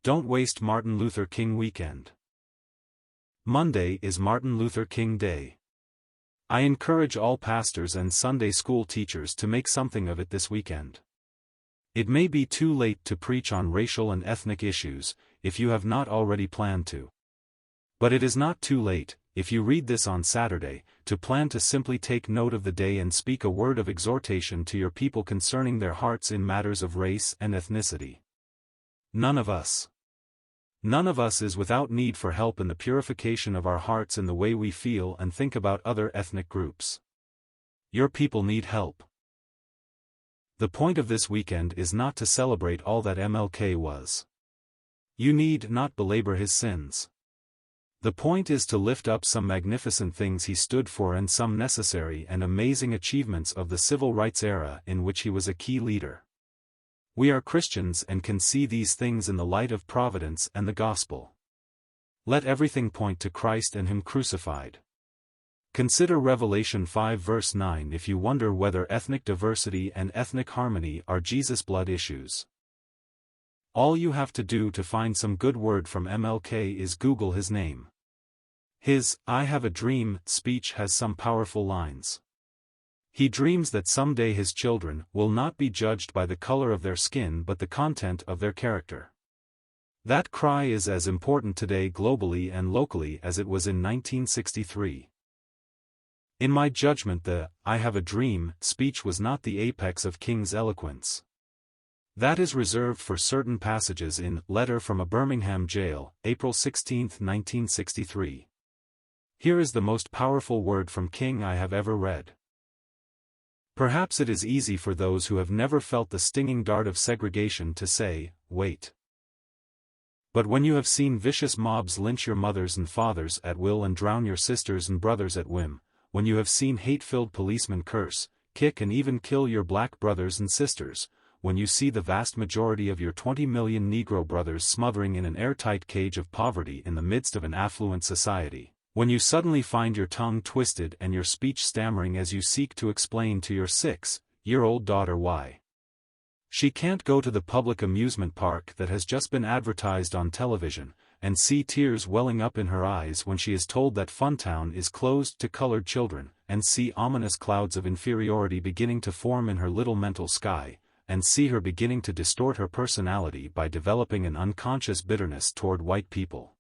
Don't waste Martin Luther King weekend. Monday is Martin Luther King Day. I encourage all pastors and Sunday school teachers to make something of it this weekend. It may be too late to preach on racial and ethnic issues, if you have not already planned to. But it is not too late, if you read this on Saturday, to plan to simply take note of the day and speak a word of exhortation to your people concerning their hearts in matters of race and ethnicity. None of us is without need for help in the purification of our hearts in the way we feel and think about other ethnic groups. Your people need help. The point of this weekend is not to celebrate all that MLK was. You need not belabor his sins. The point is to lift up some magnificent things he stood for and some necessary and amazing achievements of the civil rights era in which he was a key leader. We are Christians and can see these things in the light of providence and the gospel. Let everything point to Christ and Him crucified. Consider Revelation 5 verse 9 if you wonder whether ethnic diversity and ethnic harmony are Jesus' blood issues. All you have to do to find some good word from MLK is Google his name. His "I Have a Dream" speech has some powerful lines. He dreams that someday his children will not be judged by the color of their skin but the content of their character. That cry is as important today globally and locally as it was in 1963. In my judgment, the "I Have a Dream" speech was not the apex of King's eloquence. That is reserved for certain passages in Letter from a Birmingham Jail, April 16, 1963. Here is the most powerful word from King I have ever read. Perhaps it is easy for those who have never felt the stinging dart of segregation to say, wait. But when you have seen vicious mobs lynch your mothers and fathers at will and drown your sisters and brothers at whim, when you have seen hate-filled policemen curse, kick and even kill your black brothers and sisters, when you see the vast majority of your 20 million Negro brothers smothering in an airtight cage of poverty in the midst of an affluent society, when you suddenly find your tongue twisted and your speech stammering as you seek to explain to your 6-year-old daughter why she can't go to the public amusement park that has just been advertised on television, and see tears welling up in her eyes when she is told that Funtown is closed to colored children, and see ominous clouds of inferiority beginning to form in her little mental sky, and see her beginning to distort her personality by developing an unconscious bitterness toward white people.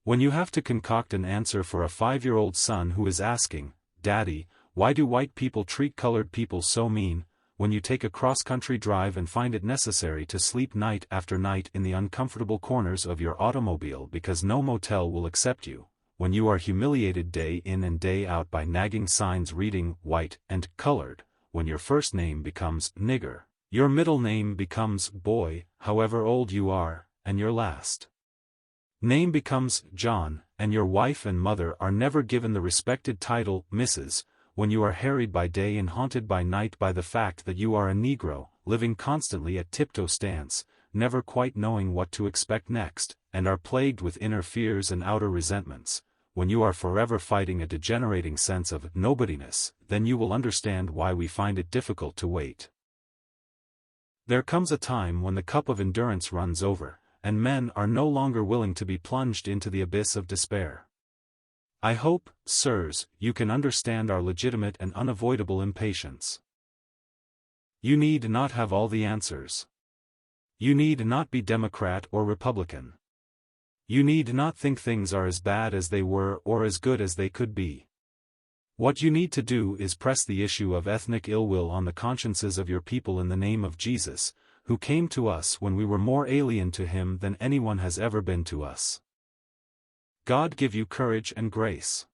When you have to concoct an answer for a 5-year-old son who is asking, "Daddy, why do white people treat colored people so mean?" when you take a cross-country drive and find it necessary to sleep night after night in the uncomfortable corners of your automobile because no motel will accept you, when you are humiliated day in and day out by nagging signs reading white and colored, when your first name becomes nigger, your middle name becomes boy, however old you are, and your last name becomes John, and your wife and mother are never given the respected title Mrs., when you are harried by day and haunted by night by the fact that you are a Negro, living constantly at tiptoe stance, never quite knowing what to expect next, and are plagued with inner fears and outer resentments, when you are forever fighting a degenerating sense of nobodiness, then you will understand why we find it difficult to wait. There comes a time when the cup of endurance runs over, and men are no longer willing to be plunged into the abyss of despair. I hope, sirs, you can understand our legitimate and unavoidable impatience. You need not have all the answers. You need not be Democrat or Republican. You need not think things are as bad as they were or as good as they could be. What you need to do is press the issue of ethnic ill will on the consciences of your people in the name of Jesus, who came to us when we were more alien to Him than anyone has ever been to us. God give you courage and grace.